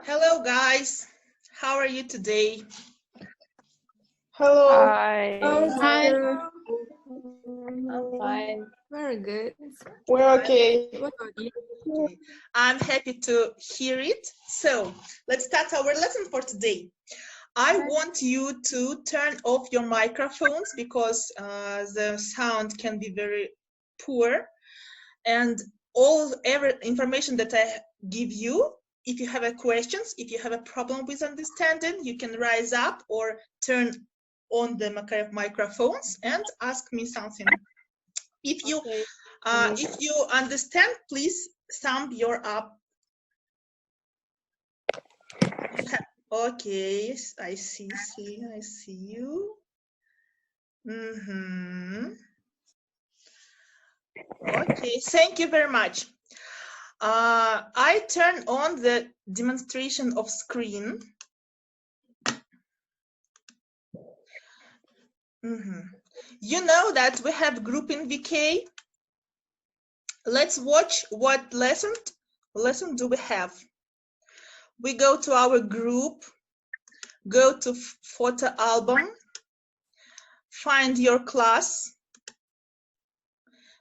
Hello, guys. How are you today? Hello. Hi. Hi. I'm fine. Very good. We're okay. What about you? Okay. I'm happy to hear it. So let's start our lesson for today. I want you to turn off your microphones because the sound can be very poor. And every information that I give you, if you have a questions, if you have a problem with understanding, you can rise up or turn on the microphones and ask me something. If you understand, please thumb your up. Okay, I see you. Okay, thank you very much. I turn on the demonstration of screen. You know that we have group in VK. Let's watch what lesson do we have. We go to our group, go to photo album, find your class,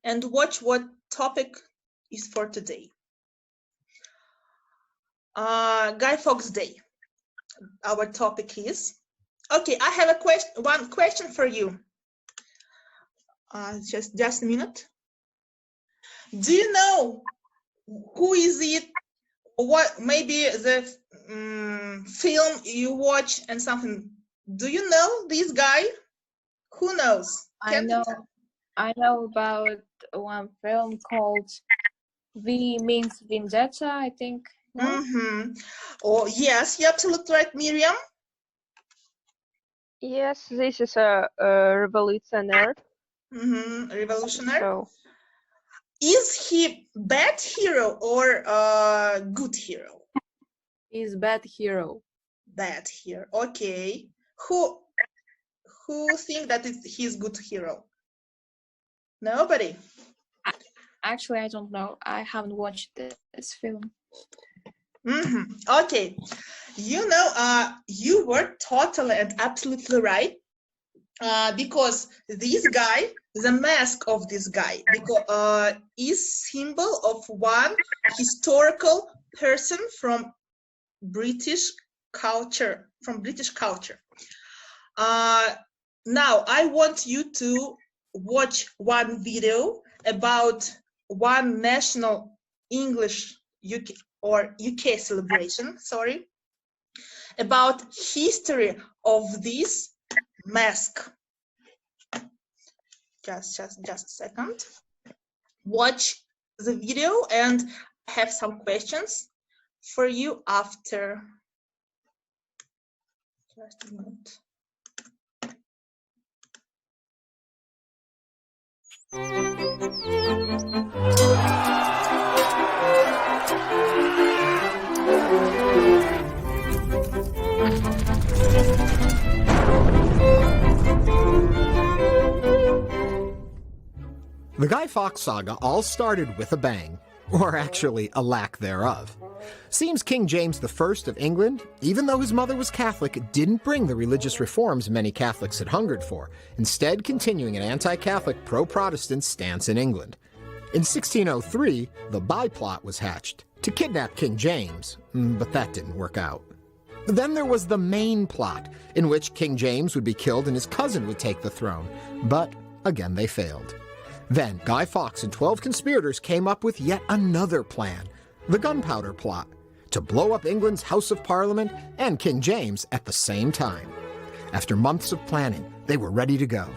and watch what topic is for today. Guy Fawkes Day. Our topic is. Okay, I have one question for you. Just a minute. Do you know who is it? What maybe the film you watch and something? Do you know this guy? Who knows? I know about one film called V means Vendetta, I think. No? Oh yes, you're absolutely right, Miriam. Yes, this is a revolutionary. Revolutionary. So, is he bad hero or good hero? He's bad hero. Bad hero. Okay. Who think that he's good hero? Nobody. Actually, I don't know. I haven't watched this film. Okay. You know, you were totally and absolutely right. Because this guy, the mask of this guy, is symbol of one historical person from British culture. Now I want you to watch one video about one national English UK celebration. Sorry, about history of this mask. Just a second. Watch the video and have some questions for you after. Just a minute. The Guy Fawkes saga all started with a bang, or actually a lack thereof. Seems King James I of England, even though his mother was Catholic, didn't bring the religious reforms many Catholics had hungered for, instead continuing an anti-Catholic, pro-Protestant stance in England. In 1603, the Bi-Plot was hatched, to kidnap King James, but that didn't work out. Then there was the Main Plot, in which King James would be killed and his cousin would take the throne, but again they failed. Then Guy Fawkes and 12 conspirators came up with yet another plan, the Gunpowder Plot, to blow up England's House of Parliament and King James at the same time. After months of planning, they were ready to go.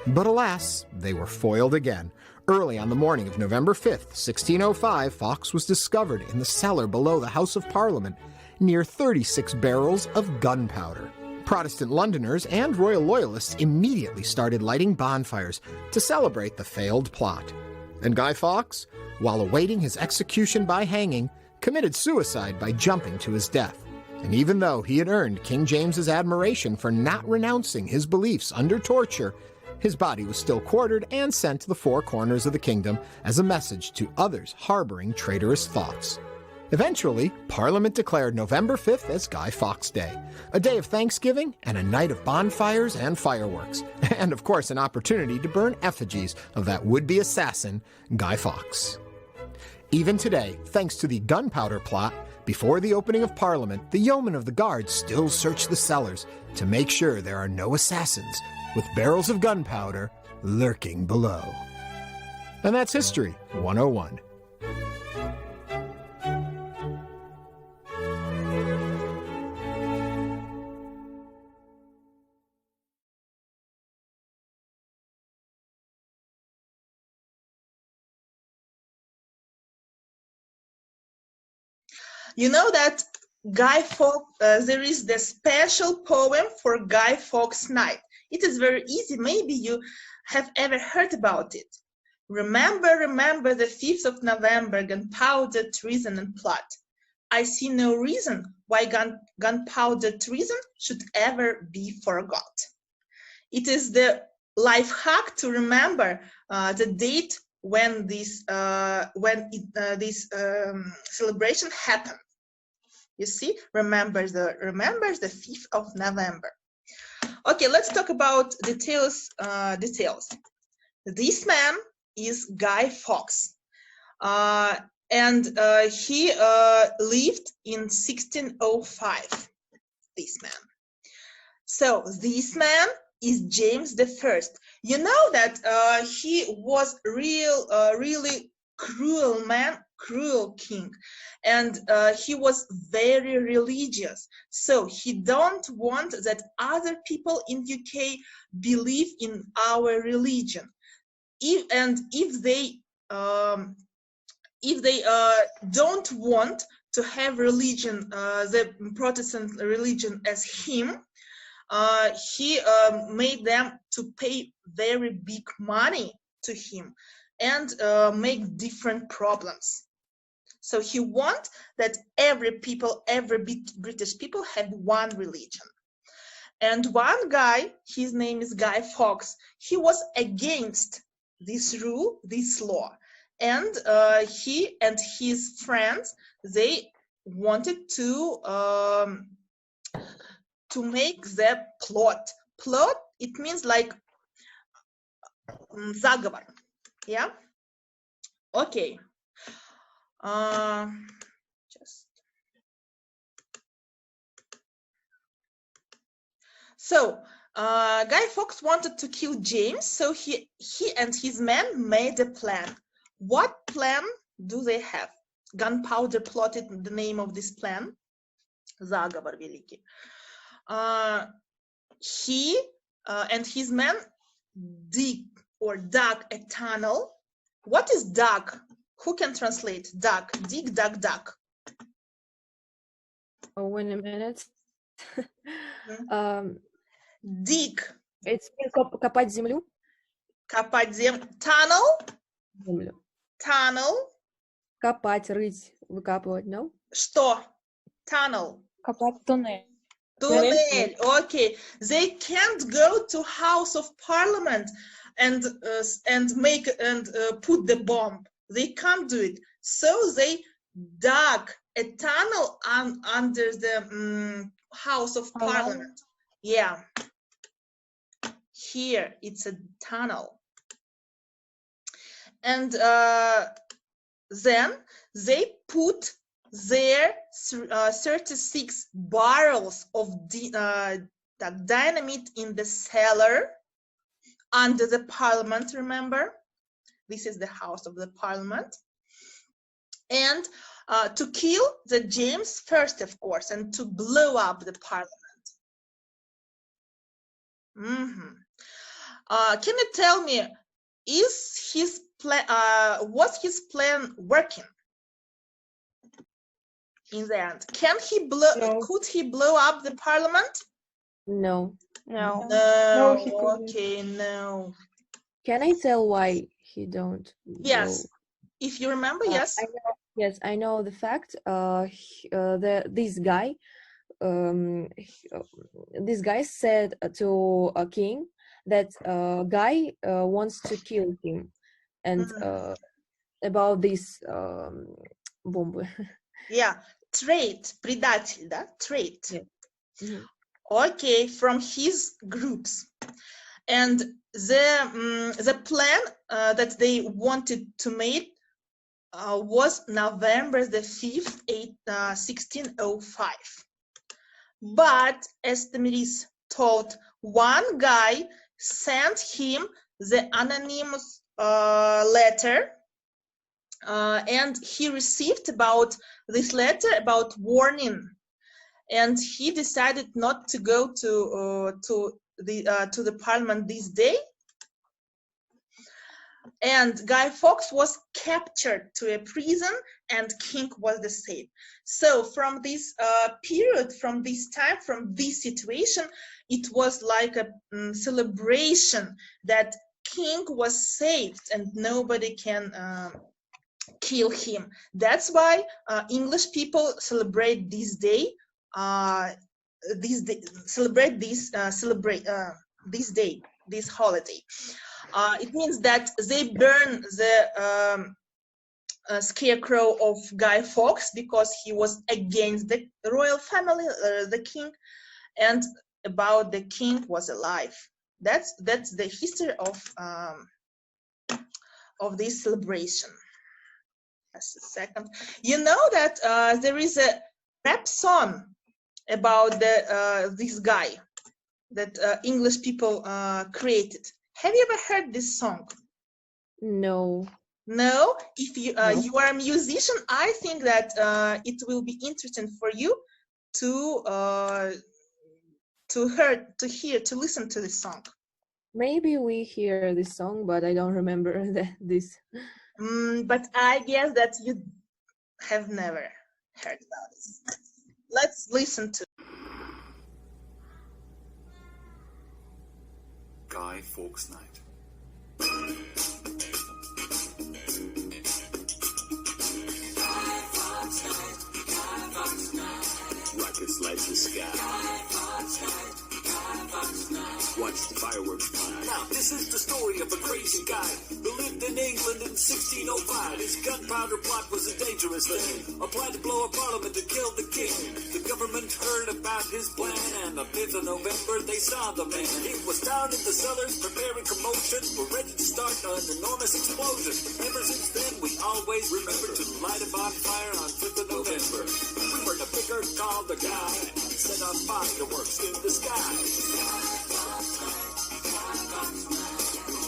But alas, they were foiled again. Early on the morning of November 5th, 1605, Fawkes was discovered in the cellar below the House of Parliament, near 36 barrels of gunpowder. Protestant Londoners and Royal Loyalists immediately started lighting bonfires to celebrate the failed plot. And Guy Fawkes, while awaiting his execution by hanging, committed suicide by jumping to his death. And even though he had earned King James's admiration for not renouncing his beliefs under torture, his body was still quartered and sent to the four corners of the kingdom as a message to others harboring traitorous thoughts. Eventually, Parliament declared November 5th as Guy Fawkes Day, a day of Thanksgiving and a night of bonfires and fireworks, and of course an opportunity to burn effigies of that would-be assassin, Guy Fawkes. Even today, thanks to the gunpowder plot, before the opening of Parliament, the yeomen of the guard still search the cellars to make sure there are no assassins with barrels of gunpowder lurking below. And that's History 101. You know that there is the special poem for Guy Fawkes Night. It is very easy. Maybe you have ever heard about it. Remember, remember the 5th of November, gunpowder, treason, and plot. I see no reason why gunpowder treason should ever be forgot. It is the life hack to remember the date when this celebration happened. You see, remembers the 5th of November. Okay, let's talk about details. This man is Guy Fawkes, and he lived in 1605. This man. So this man is James the First. You know that he was really cruel man, cruel king, and he was very religious. So he don't want that other people in UK believe in our religion. If they don't want to have religion, the Protestant religion as him, he made them to pay very big money to him and make different problems. So he wants that every British people have one religion. And one guy, his name is Guy Fawkes, he was against this rule, this law. And he and his friends, they wanted to make the plot. Plot, it means like заговор. Yeah? Okay. So Guy Fawkes wanted to kill James, so he and his men made a plan. What plan do they have? Gunpowder plot is the name of this plan. Заговор великий. He and his men dug a tunnel. What is dug? Who can translate? Dug, dig, dug, dug. Oh, wait a minute. Dig. It's копать землю. Копать землю. Tunnel. Землю. Tunnel. Копать, рыть, выкапывать, no? Что? Tunnel. Копать туннель. Tunnel. Okay. They can't go to House of Parliament and put the bomb. They can't do it. So they dug a tunnel under the House of Parliament. Yeah. Here it's a tunnel. And then they put their 36 barrels of dynamite in the cellar under the Parliament, remember? This is the House of the Parliament. And to kill the James first, of course, and to blow up the Parliament. Can you tell me, was his plan working in the end? No. Could he blow up the Parliament? No. No. No, he couldn't. okay, no. Can I tell why he don't? Yes, go? if you remember, yes. Yes, I know the fact. This guy said to a king that Guy wants to kill him, and about this bomb. Yeah, trait, предатель, да? Trait. Yeah. Mhm. Okay, from his groups. And the plan that they wanted to make was November the 5th, 1605. But as Tamiris told, one guy sent him the anonymous letter, and he received about this letter about warning, and he decided not to go to the parliament this day. And Guy Fawkes was captured to a prison, and King was the same. So from this period, from this time, from this situation, it was like a celebration that King was saved and nobody can kill him. That's why English people celebrate this day. This holiday. It means that they burn the scarecrow of Guy Fawkes because he was against the royal family, the king, and about the king was alive. That's the history of this celebration. Just a second. You know that there is a rap song about this guy that English people created. Have you ever heard this song? No. No? If you No. you are a musician, I think that it will be interesting for you to listen to this song. Maybe we hear this song, but I don't remember this. But I guess that you have never heard about this. Let's listen to Guy Fawkes Night. Rockets light the sky. Watch the fireworks fly. Now, this is the story of a crazy guy who lived in England in 1605. His gunpowder plot was a dangerous thing, a plan to blow a parliament to kill the king. The government heard about his plan, and the 5th of November they saw the man. He was down in the cellars preparing commotion. We're ready to start an enormous explosion. Ever since then, we always remember to light a bonfire on 5th of November. We were the picker, called the guy, and set off fireworks in the sky.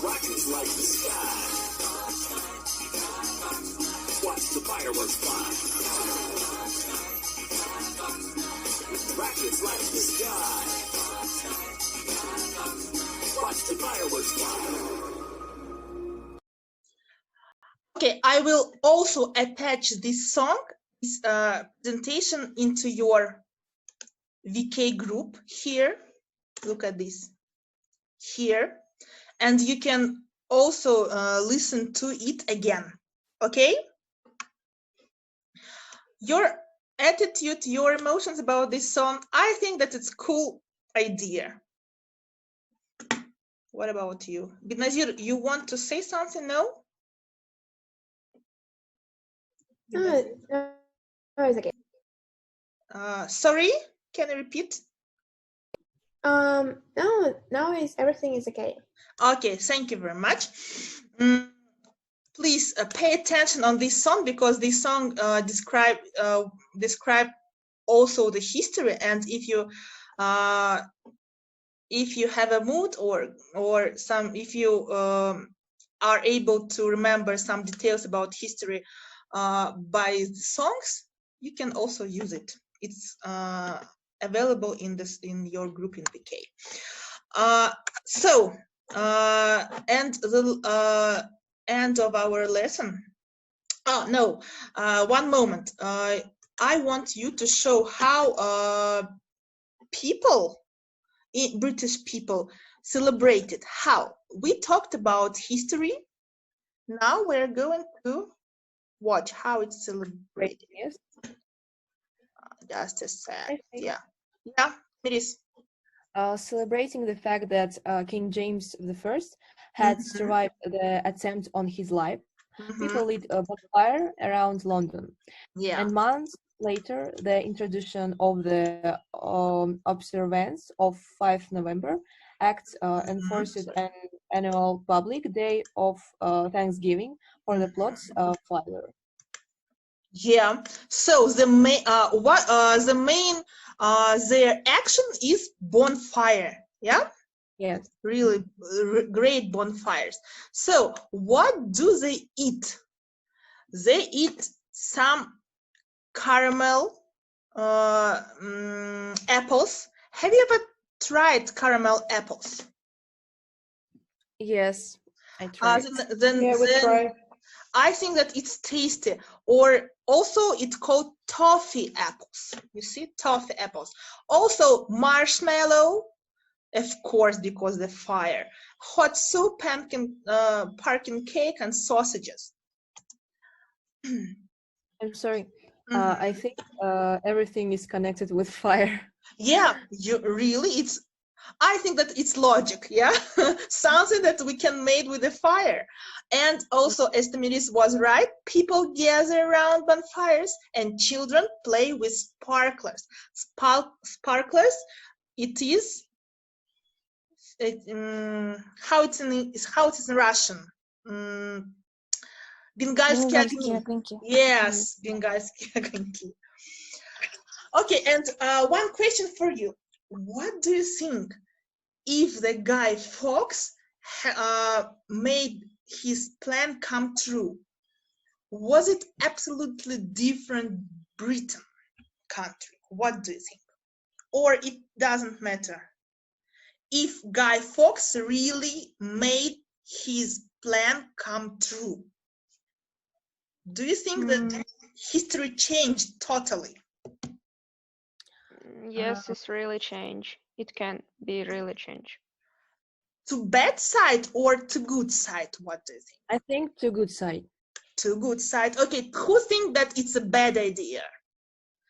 Rockets light the sky. Watch the fireworks fly. Rockets light the sky. Watch the fireworks fly. Okay, I will also attach this song, this presentation into your VK group here. Look at this here. And you can also listen to it again, okay? Your attitude, your emotions about this song, I think that it's a cool idea. What about you? Binazir, you want to say something, no? No, it's okay. Sorry, can you repeat? No, everything is okay. Okay, thank you very much. Please pay attention on this song because this song describe also the history, and if you have a mood or some, if you are able to remember some details about history by the songs, you can also use it. It's available in your group in VK. So and the end of our lesson. Oh no, one moment. I want you to show how British people celebrated. How we talked about history. Now we're going to watch how it's celebrated. Yes. Just a sec. Okay. Yeah, it is. Celebrating the fact that King James I had survived the attempt on his life. people lit a bonfire around London. Yeah. And months later, the introduction of the observance of 5 November Act enforced an annual public day of Thanksgiving for the plot's fire. Yeah. So the main their action is bonfire. Yeah. Yes. Really great bonfires. So what do they eat? They eat some caramel apples. Have you ever tried caramel apples? Yes, I tried. Then I think that it's tasty. Or also it's called toffee apples. You see, toffee apples. Also marshmallow, of course, because the fire. Hot soup, pumpkin cake, and sausages. I'm sorry. I think everything is connected with fire. Yeah, I think that it's logic, yeah? Something that we can make with the fire. And also, as Tamiris was right, people gather around bonfires and children play with sparklers. Sparklers, it is, how it is in Russian? Бенгальские огни. Yes, бенгальские огни. Okay, and one question for you. What do you think if the guy Fox made his plan come true? Was it absolutely different Britain country? What do you think? Or it doesn't matter? If Guy Fawkes really made his plan come true, do you think that history changed totally? Yes, it's really changed. It can be really changed. To bad side or to good side? What do you think? I think to good side. To good side. Okay, who think that it's a bad idea?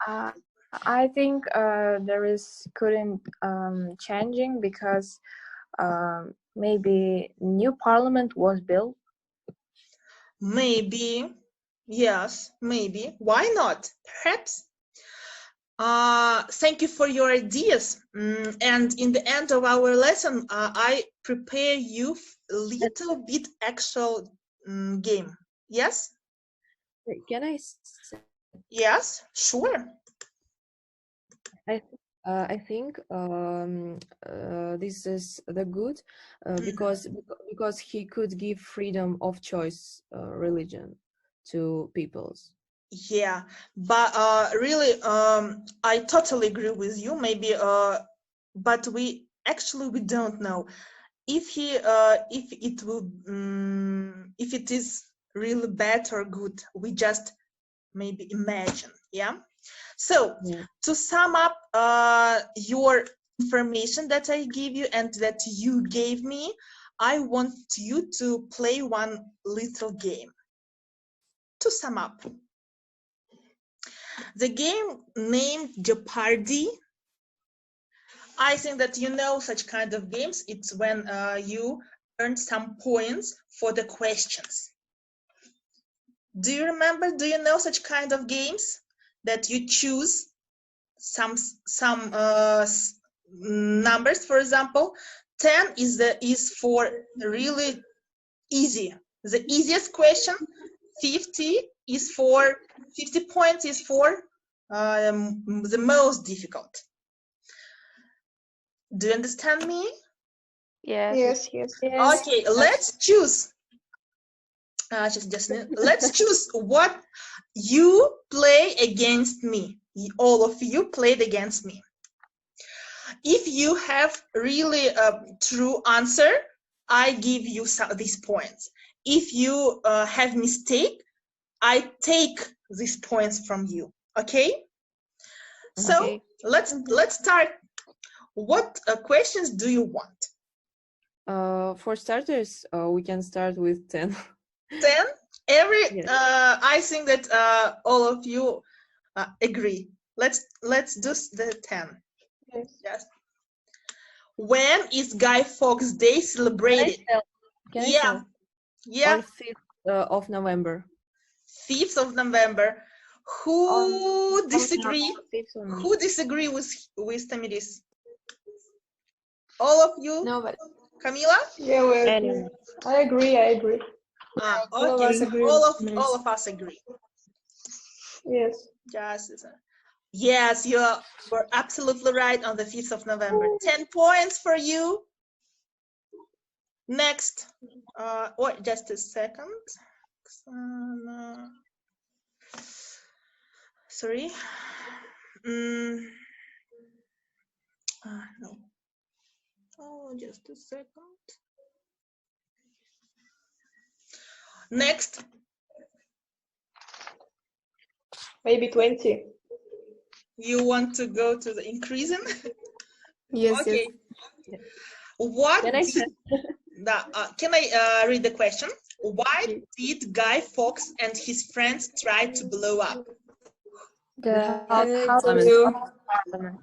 I think there is couldn't changing because maybe new parliament was built. Maybe, yes, maybe. Why not? Perhaps. Thank you for your ideas. And in the end of our lesson, I prepare you a little bit actual game. Yes? Can I? Yes, sure. I think this is the good because he could give freedom of choice religion to peoples. Yeah, but really, I totally agree with you. Maybe, but we don't know if it is really bad or good. We just maybe imagine. Yeah. So to sum up your information that I give you and that you gave me, I want you to play one little game. To sum up, the game named Jeopardy. I think that you know such kind of games. It's when you earn some points for the questions. Do you remember? Do you know such kind of games that you choose some numbers? For example, 10 is for really easy. The easiest question. 50 points is for the most difficult. Do you understand me? Yes. Okay, let's choose. Let's choose what you play against me. All of you played against me. If you have really a true answer, I give you these points. If you have mistake, I take these points from you. Okay? So let's start. What questions do you want? For starters, we can start with 10. 10? Yes. I think that all of you agree. Let's do the 10. Yes. When is Guy Fawkes Day celebrated? Can I tell? Yeah. On of November. 5th of November. Who On disagree? fifth of November. Who disagree with Tamiris? All of you? Nobody. Camila? Yeah, we agree. Anyone. I agree. I agree. Ah, All of okay. us agree All with of us agree. Yes. Yes, you were absolutely right on the 5th of November. 10 points for you. Next. Or just a second. Sorry. No. Oh, just a second. Next. Maybe 20. You want to go to the increasing? Yes. Okay. What Can I can I read the question? Why did Guy Fawkes and his friends try to blow up? The House House of of Parliament.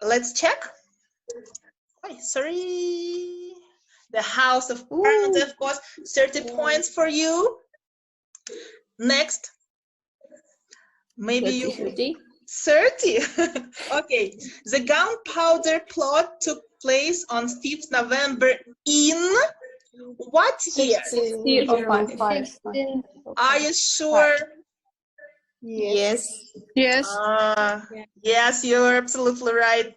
Let's check. Oh, sorry. The House of Parliament, of course. 30 points for you. Next. Maybe you 30. Okay. The gunpowder plot took place on 5th November in what year? 1605. Are you sure? Yes. Yes. Yes, you're absolutely right.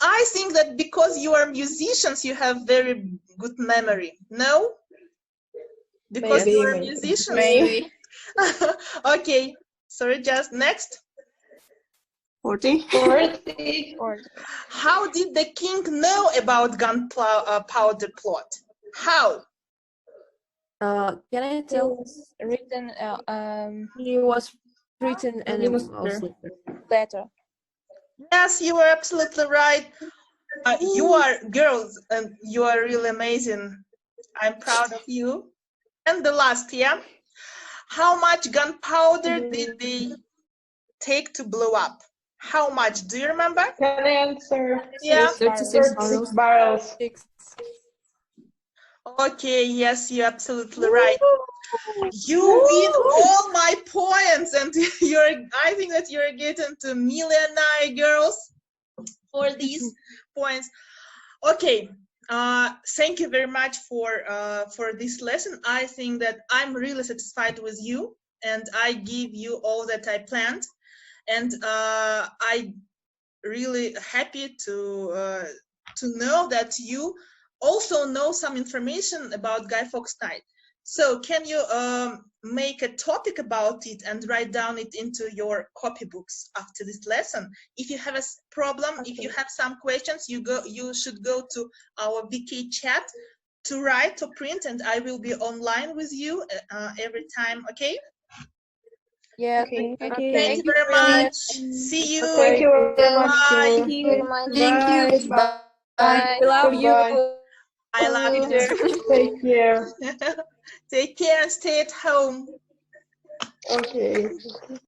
I think that because you are musicians, you have very good memory. No? Because Maybe, you are maybe. musicians? Maybe. Okay. Sorry, just next. 40. How did the king know about gunpowder plot? How? Can I tell? Written He was written in a letter. Yes, you are absolutely right. You are girls, and you are really amazing. I'm proud of you. And the last, yeah. How much gunpowder did they take to blow up? How much? Do you remember? Can I answer? Yeah. 36 barrels. Okay, yes, you're absolutely right. You win all my points, and I think that you're getting to millionaire girls for these points. Okay, thank you very much for this lesson. I think that I'm really satisfied with you, and I give you all that I planned, and I really happy to know that you also know some information about Guy Fawkes Night. So can you make a topic about it and write down it into your copybooks after this lesson? If you have a problem, if you have some questions, you should go to our VK chat to write or print, and I will be online with you every time, okay? Yeah. Okay. Thank you very much. See you. Thank you very much. Bye. Thank you. Bye. Bye. We love you. Goodbye. I love you too. Take care. Take care and stay at home. Okay.